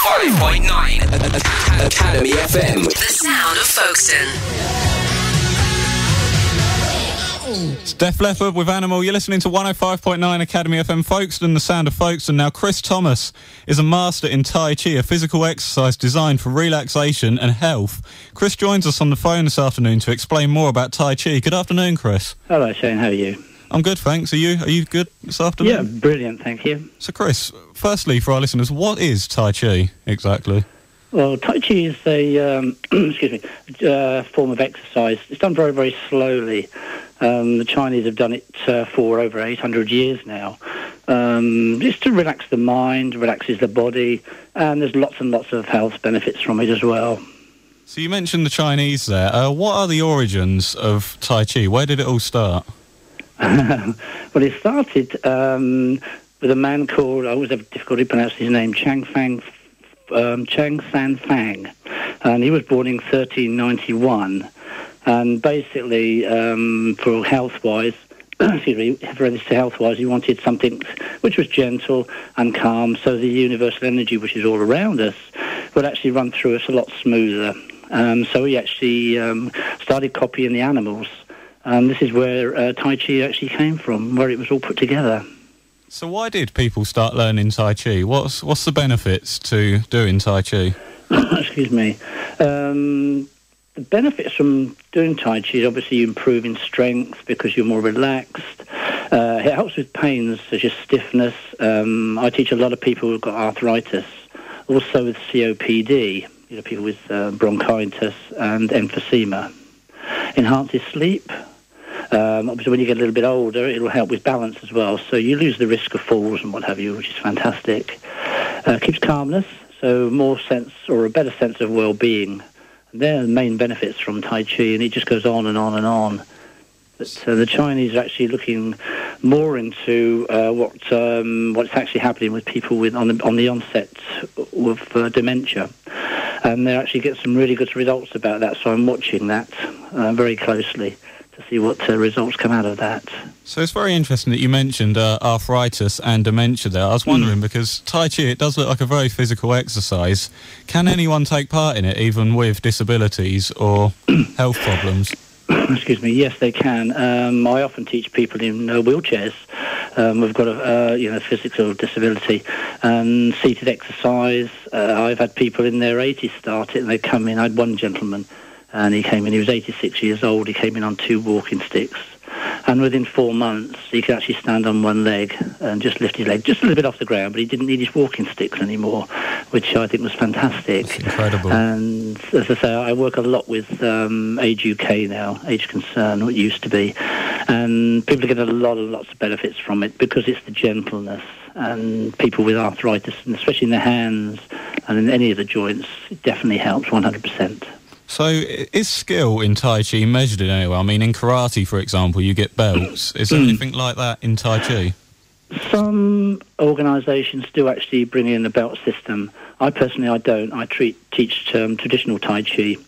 105.9 Academy FM. The sound of Folkestone. It's Def Leppard with Animal. You're listening to 105.9 Academy FM Folkestone, the sound of Folkestone. Now, Chris Thomas is a master in Tai-Chi, a physical exercise designed for relaxation and health. Chris joins us on the phone this afternoon to explain more about Tai-Chi. Good afternoon, Chris. Hello, Shane. How are you? I'm good, thanks. Are you good this afternoon? Yeah, brilliant, thank you. So, Chris, firstly, for our listeners, what is Tai-Chi exactly? Well, Tai Chi is a form of exercise. It's done very, very slowly. The Chinese have done it for over 800 years now. Just to relax the mind, relaxes the body, and there's lots and lots of health benefits from it as well. So you mentioned the Chinese there. What are the origins of Tai Chi? Where did it all start? Well, it started with a man called, I always have difficulty pronouncing his name, Chang San Fang, and he was born in 1391. And basically, for health-wise, he wanted something which was gentle and calm, so the universal energy, which is all around us, would actually run through us a lot smoother. So he actually started copying the animals. This is where Tai Chi actually came from, where it was all put together. So why did people start learning Tai Chi? What's the benefits to doing Tai Chi? Excuse me. The benefits from doing Tai Chi is obviously you improve in strength because you're more relaxed. It helps with pains such as stiffness. I teach a lot of people who've got arthritis, also with COPD, people with bronchitis and emphysema. Enhances sleep. Obviously, when you get a little bit older, it will help with balance as well. So you lose the risk of falls and what have you, which is fantastic. Keeps calmness, so more sense or a better sense of well-being. And they're the main benefits from Tai Chi, and it just goes on and on and on. But the Chinese are actually looking more into what's actually happening with people with on the onset of dementia. And they actually get some really good results about that, so I'm watching that very closely to see what results come out of that. So it's very interesting that you mentioned arthritis and dementia there. I was wondering, because Tai Chi, it does look like a very physical exercise. Can anyone take part in it, even with disabilities or health problems? Excuse me, yes, they can. I often teach people in wheelchairs. We've got a physical disability and seated exercise. I've had people in their 80s start it, and they come in. I had one gentleman, and he came in. He was 86 years old. He came in on 2 walking sticks, and within 4 months, he could actually stand on one leg and just lift his leg just a little bit off the ground. But he didn't need his walking sticks anymore, which I think was fantastic. That's incredible. And as I say, I work a lot with Age UK now, Age Concern, what it used to be. And people get lots of benefits from it because it's the gentleness, and people with arthritis, and especially in the hands and in any of the joints, it definitely helps 100%. So is skill in Tai Chi measured in any way? I mean, in karate, for example, you get belts. Is there anything like that in Tai Chi? Some organisations do actually bring in a belt system. I don't. I teach traditional Tai Chi.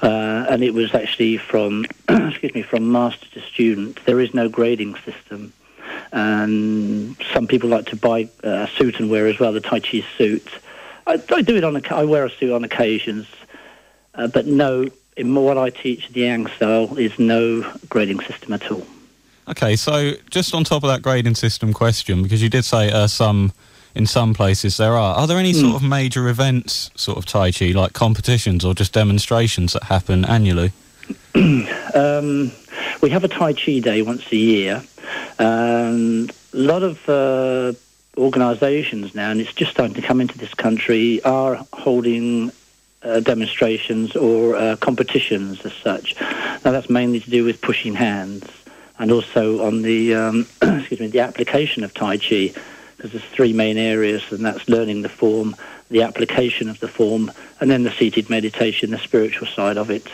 And it was actually from master to student. There is no grading system. And some people like to buy a suit and wear as well, the Tai Chi suit. I do it I wear a suit on occasions. But no, in what I teach, the Yang style, is no grading system at all. Okay, so just on top of that grading system question, because you did say in some places there are there any sort of major events, sort of Tai Chi, like competitions or just demonstrations that happen annually? We have a Tai Chi day once a year. A lot of organisations now, and it's just starting to come into this country, are holding demonstrations or competitions as such. Now that's mainly to do with pushing hands, and also on the the application of Tai Chi, because there's 3 main areas, and that's learning the form, the application of the form, and then the seated meditation, the spiritual side of it.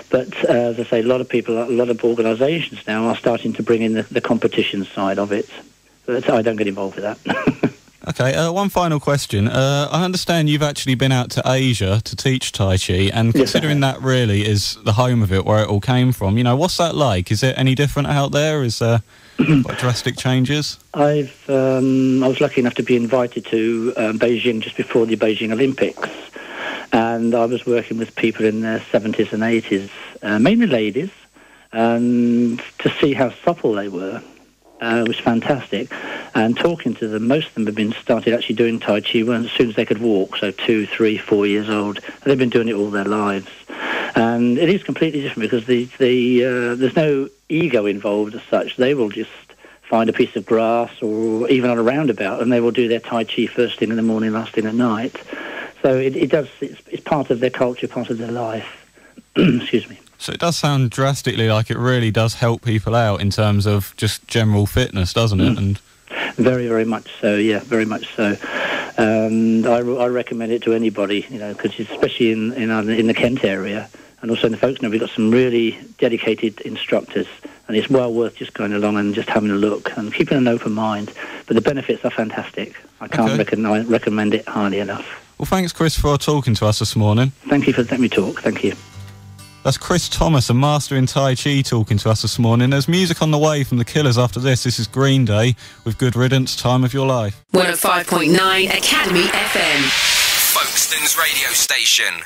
But as I say, a lot of organisations now are starting to bring in the competition side of it. But I don't get involved with that. Okay, one final question. I understand you've actually been out to Asia to teach Tai Chi, and considering that really is the home of it, where it all came from, you know, what's that like? Is it any different out there? Is there quite drastic changes? I was lucky enough to be invited to Beijing just before the Beijing Olympics, and I was working with people in their 70s and 80s, mainly ladies, and to see how supple they were. Was fantastic, and talking to them, most of them have been started actually doing Tai Chi as soon as they could walk, so 2, 3, 4 years old, and they've been doing it all their lives. And it is completely different because there's no ego involved as such. They will just find a piece of grass or even on a roundabout, and they will do their Tai Chi first thing in the morning, last thing at night. So it's part of their culture, part of their life. Excuse me. So it does sound drastically like it really does help people out in terms of just general fitness, doesn't it? And very, very much so. Yeah, very much so. And I recommend it to anybody, you know, because especially in the Kent area and also in the Folkestone, we've got some really dedicated instructors, and it's well worth just going along and just having a look and keeping an open mind. But the benefits are fantastic. I can't recommend it highly enough. Well, thanks, Chris, for talking to us this morning. Thank you for letting me talk. Thank you. That's Chris Thomas, a master in Tai Chi, talking to us this morning. There's music on the way from the Killers after this. This is Green Day with Good Riddance, Time of Your Life. 105.9 Academy FM. Folkestone's radio station.